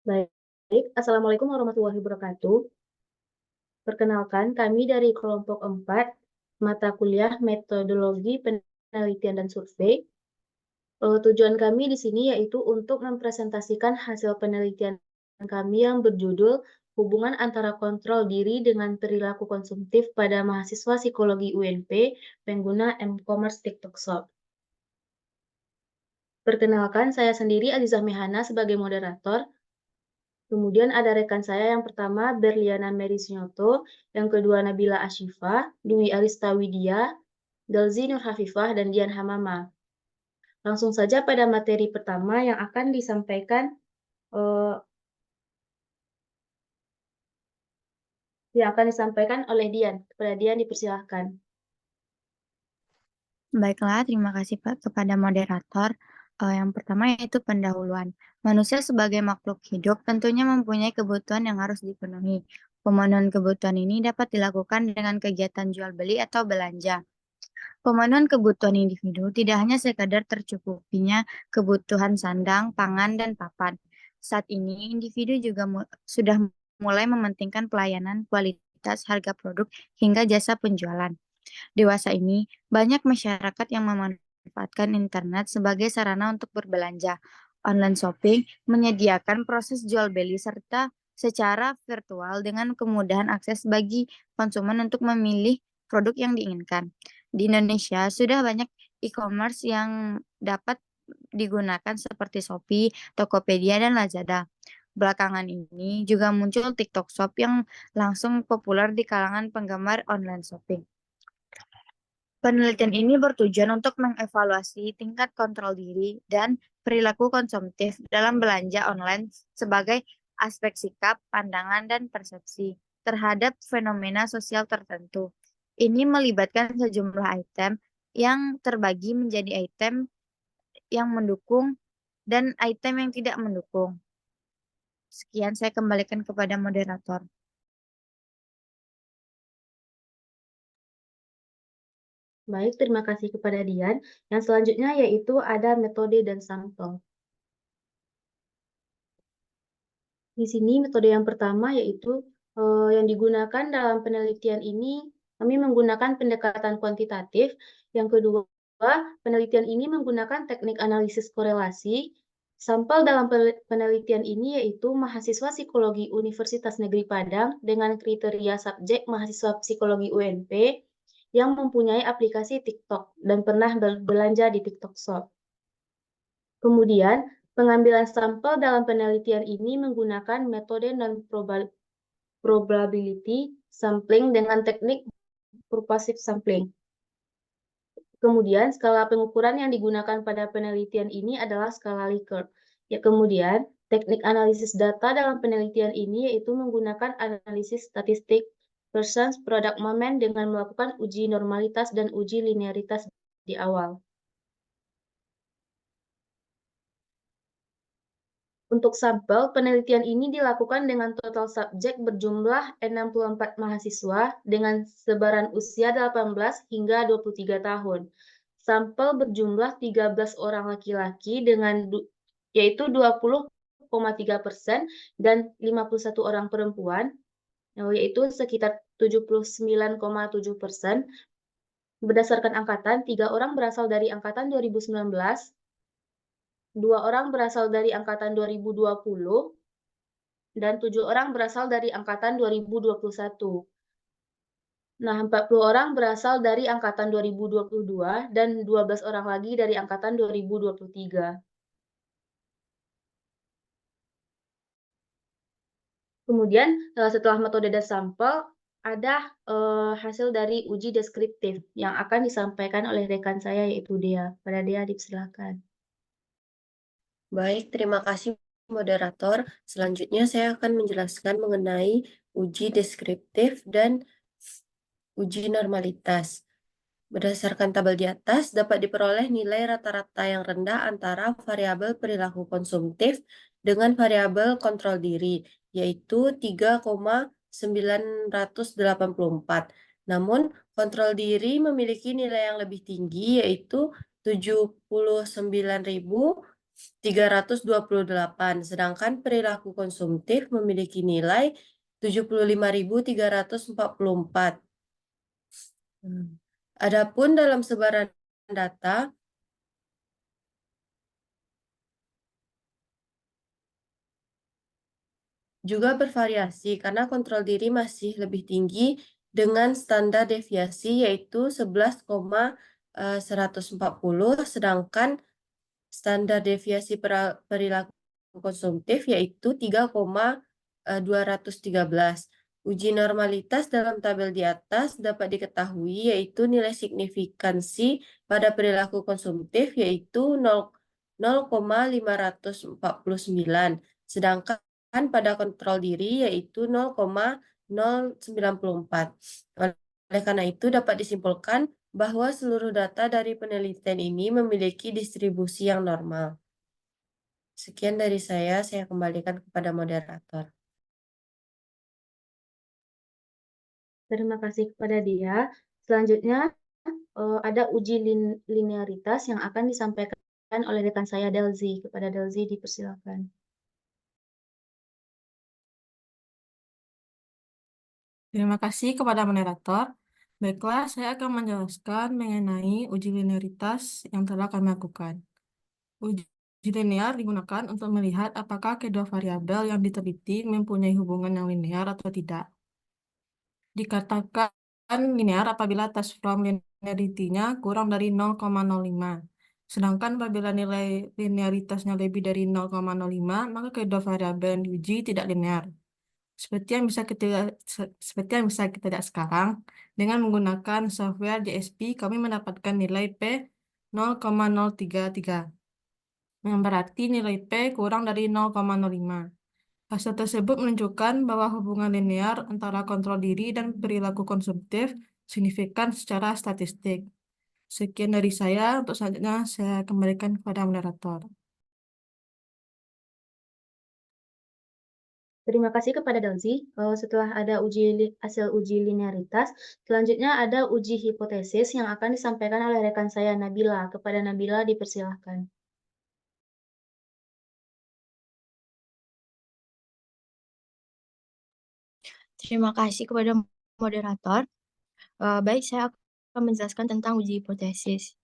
Baik, Assalamualaikum warahmatullahi wabarakatuh. Perkenalkan, kami dari kelompok 4, mata kuliah Metodologi Penelitian dan Survei. Tujuan kami di sini yaitu untuk mempresentasikan hasil penelitian kami yang berjudul Hubungan Antara Kontrol Diri dengan Perilaku Konsumtif pada Mahasiswa Psikologi UNP Pengguna M-Commerce TikTok Shop. Perkenalkan, saya sendiri Azizah Mehana sebagai moderator. Kemudian ada rekan saya yang pertama Berliana Merisnyoto, yang kedua Nabila Ashifa, Dwi Arista Widya, Delzi Nur Hafifah, dan Dian Hamama. Langsung saja pada materi pertama yang akan disampaikan eh, oleh Dian. Kepada Dian dipersilahkan. Baiklah, terima kasih Pak kepada moderator. Yang pertama yaitu pendahuluan. Manusia sebagai makhluk hidup tentunya mempunyai kebutuhan yang harus dipenuhi. Pemenuhan kebutuhan ini dapat dilakukan dengan kegiatan jual beli atau belanja. Pemenuhan kebutuhan individu tidak hanya sekadar tercukupinya kebutuhan sandang, pangan, dan papan. Saat ini, individu juga sudah mulai mementingkan pelayanan, kualitas, harga produk, hingga jasa penjualan. Dewasa ini, banyak masyarakat yang memanfaatkan internet sebagai sarana untuk berbelanja. Online shopping menyediakan proses jual beli serta secara virtual dengan kemudahan akses bagi konsumen untuk memilih produk yang diinginkan. Di Indonesia, sudah banyak e-commerce yang dapat digunakan seperti Shopee, Tokopedia, dan Lazada. Belakangan ini juga muncul TikTok Shop yang langsung populer di kalangan penggemar online shopping. Penelitian ini bertujuan untuk mengevaluasi tingkat kontrol diri dan perilaku konsumtif dalam belanja online sebagai aspek sikap, pandangan, dan persepsi terhadap fenomena sosial tertentu. Ini melibatkan sejumlah item yang terbagi menjadi item yang mendukung dan item yang tidak mendukung. Sekian, saya kembalikan kepada moderator. Baik, terima kasih kepada Dian. Yang selanjutnya yaitu ada metode dan sampel. Di sini metode yang pertama yaitu yang digunakan dalam penelitian ini, kami menggunakan pendekatan kuantitatif. Yang kedua, penelitian ini menggunakan teknik analisis korelasi. Sampel dalam penelitian ini yaitu mahasiswa psikologi Universitas Negeri Padang dengan kriteria subjek mahasiswa psikologi UNP yang mempunyai aplikasi TikTok dan pernah berbelanja di TikTok Shop. Kemudian, pengambilan sampel dalam penelitian ini menggunakan metode non-probability sampling dengan teknik purposive sampling. Kemudian, skala pengukuran yang digunakan pada penelitian ini adalah skala Likert. Ya, kemudian, teknik analisis data dalam penelitian ini yaitu menggunakan analisis statistik versus product moment dengan melakukan uji normalitas dan uji linearitas di awal. Untuk sampel, penelitian ini dilakukan dengan total subjek berjumlah 64 mahasiswa dengan sebaran usia 18 hingga 23 tahun. Sampel berjumlah 13 orang laki-laki dengan yaitu 20,3% dan 51 orang perempuan, yaitu sekitar 79,7%. Berdasarkan angkatan, 3 orang berasal dari angkatan 2019, 2 orang berasal dari angkatan 2020, dan 7 orang berasal dari angkatan 2021. Nah, 40 orang berasal dari angkatan 2022 dan 12 orang lagi dari angkatan 2023. Kemudian, setelah metode dan sampel, ada hasil dari uji deskriptif yang akan disampaikan oleh rekan saya yaitu Dea. Pada Dea, dipersilakan. Baik, terima kasih moderator. Selanjutnya saya akan menjelaskan mengenai uji deskriptif dan uji normalitas. Berdasarkan tabel di atas, dapat diperoleh nilai rata-rata yang rendah antara variabel perilaku konsumtif dengan variabel kontrol diri, yaitu 3,984. Namun, kontrol diri memiliki nilai yang lebih tinggi, yaitu 79.000 328, sedangkan perilaku konsumtif memiliki nilai 75.344. Adapun dalam sebaran data, juga bervariasi karena kontrol diri masih lebih tinggi dengan standar deviasi yaitu 11,140, sedangkan standar deviasi perilaku konsumtif yaitu 3,213. Uji normalitas dalam tabel di atas dapat diketahui yaitu nilai signifikansi pada perilaku konsumtif yaitu 0,549, sedangkan pada kontrol diri yaitu 0,094. Oleh karena itu dapat disimpulkan bahwa seluruh data dari penelitian ini memiliki distribusi yang normal. Sekian dari saya kembalikan kepada moderator. Terima kasih kepada dia. Selanjutnya ada uji linearitas yang akan disampaikan oleh rekan saya Delzi. Kepada Delzi dipersilakan. Terima kasih kepada moderator. Baiklah, saya akan menjelaskan mengenai uji linearitas yang telah kami lakukan. Uji linear digunakan untuk melihat apakah kedua variabel yang diteliti mempunyai hubungan yang linear atau tidak. Dikatakan linear apabila task from linearity-nya kurang dari 0,05. Sedangkan apabila nilai linearitasnya lebih dari 0,05, maka kedua variabel yang diuji tidak linear. Seperti yang bisa kita lihat sekarang, dengan menggunakan software JSP, kami mendapatkan nilai P 0,033, yang berarti nilai P kurang dari 0,05. Hasil tersebut menunjukkan bahwa hubungan linear antara kontrol diri dan perilaku konsumtif signifikan secara statistik. Sekian dari saya, untuk selanjutnya saya kembalikan kepada moderator. Terima kasih kepada Delzi. Setelah ada hasil uji linearitas, selanjutnya ada uji hipotesis yang akan disampaikan oleh rekan saya Nabila. Kepada Nabila dipersilahkan. Terima kasih kepada moderator. Baik, saya akan menjelaskan tentang uji hipotesis.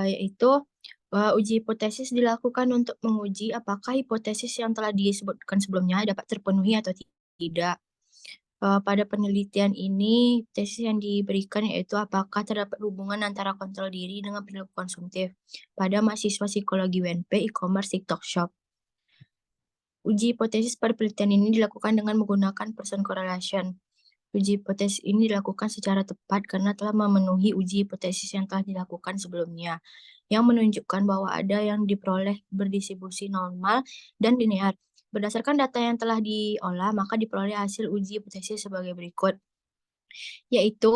Yaitu uji hipotesis dilakukan untuk menguji apakah hipotesis yang telah disebutkan sebelumnya dapat terpenuhi atau tidak. Pada penelitian ini, hipotesis yang diberikan yaitu apakah terdapat hubungan antara kontrol diri dengan perilaku konsumtif pada mahasiswa psikologi UNP, e-commerce, TikTok Shop. Uji hipotesis pada penelitian ini dilakukan dengan menggunakan Pearson correlation. Uji hipotesis ini dilakukan secara tepat karena telah memenuhi uji hipotesis yang telah dilakukan sebelumnya, yang menunjukkan bahwa ada yang diperoleh berdistribusi normal dan linear. Berdasarkan data yang telah diolah, maka diperoleh hasil uji hipotesis sebagai berikut, yaitu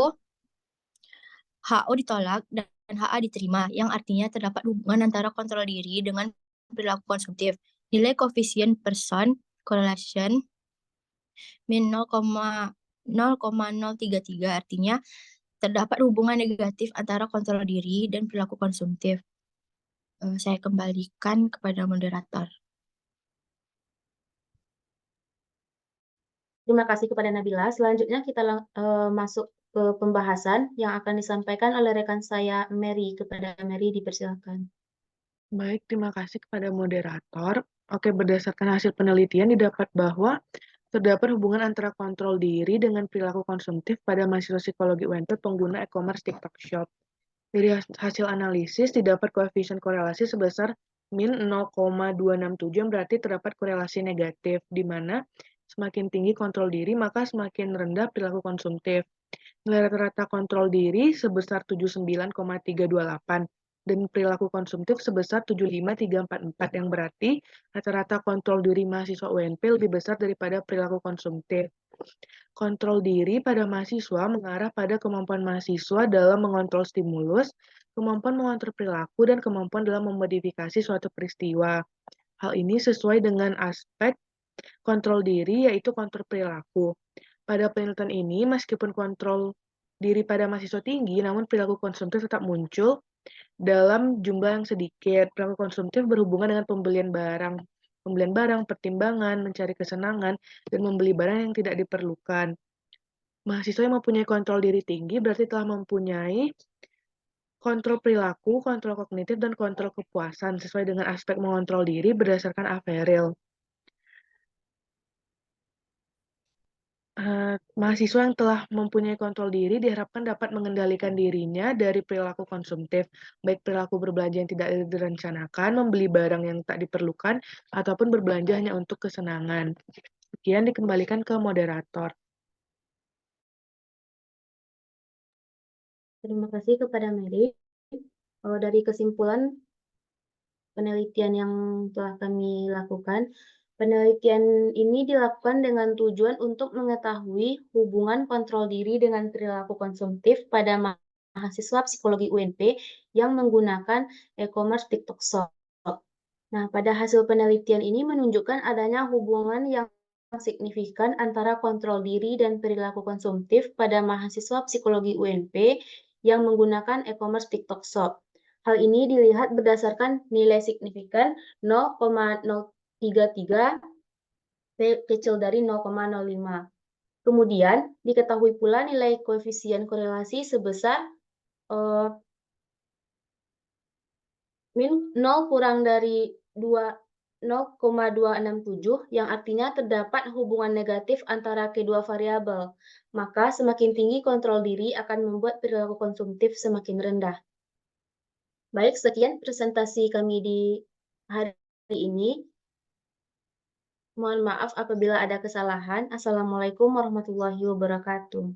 HO ditolak dan HA diterima, yang artinya terdapat hubungan antara kontrol diri dengan perilaku konsumtif. Nilai koefisien Pearson correlation min 0,033, artinya terdapat hubungan negatif antara kontrol diri dan perilaku konsumtif. Saya kembalikan kepada moderator. Terima kasih kepada Nabila. Selanjutnya kita masuk ke pembahasan yang akan disampaikan oleh rekan saya Mary. Kepada Mary dipersilakan. Baik, terima kasih kepada moderator. Oke, berdasarkan hasil penelitian didapat bahwa terdapat hubungan antara kontrol diri dengan perilaku konsumtif pada mahasiswa psikologi UNP pengguna e-commerce TikTok Shop. Dari hasil analisis didapat koefisien korelasi sebesar min 0,267 yang berarti terdapat korelasi negatif, di mana semakin tinggi kontrol diri maka semakin rendah perilaku konsumtif. Nilai rata-rata kontrol diri sebesar 79,328 dan perilaku konsumtif sebesar 75,344 yang berarti rata-rata kontrol diri mahasiswa UNP lebih besar daripada perilaku konsumtif. Kontrol diri pada mahasiswa mengarah pada kemampuan mahasiswa dalam mengontrol stimulus, kemampuan mengontrol perilaku, dan kemampuan dalam memodifikasi suatu peristiwa. Hal ini sesuai dengan aspek kontrol diri, yaitu kontrol perilaku. Pada penelitian ini, meskipun kontrol diri pada mahasiswa tinggi, namun perilaku konsumtif tetap muncul dalam jumlah yang sedikit. Perilaku konsumtif berhubungan dengan pembelian barang, pertimbangan, mencari kesenangan, dan membeli barang yang tidak diperlukan. Mahasiswa yang mempunyai kontrol diri tinggi berarti telah mempunyai kontrol perilaku, kontrol kognitif, dan kontrol kepuasan sesuai dengan aspek mengontrol diri berdasarkan Averil. Mahasiswa yang telah mempunyai kontrol diri diharapkan dapat mengendalikan dirinya dari perilaku konsumtif, baik perilaku berbelanja yang tidak direncanakan, membeli barang yang tak diperlukan, ataupun berbelanja hanya untuk kesenangan. Sekian dikembalikan ke moderator. Terima kasih kepada Mary. Dari kesimpulan penelitian yang telah kami lakukan, penelitian ini dilakukan dengan tujuan untuk mengetahui hubungan kontrol diri dengan perilaku konsumtif pada mahasiswa psikologi UNP yang menggunakan e-commerce TikTok Shop. Nah, pada hasil penelitian ini menunjukkan adanya hubungan yang signifikan antara kontrol diri dan perilaku konsumtif pada mahasiswa psikologi UNP yang menggunakan e-commerce TikTok Shop. Hal ini dilihat berdasarkan nilai signifikan 0,033 kecil dari 0,05. Kemudian diketahui pula nilai koefisien korelasi sebesar 0 kurang dari 0,267 yang artinya terdapat hubungan negatif antara kedua variabel. Maka semakin tinggi kontrol diri akan membuat perilaku konsumtif semakin rendah. Baik, sekian presentasi kami di hari ini. Mohon maaf apabila ada kesalahan. Assalamualaikum warahmatullahi wabarakatuh.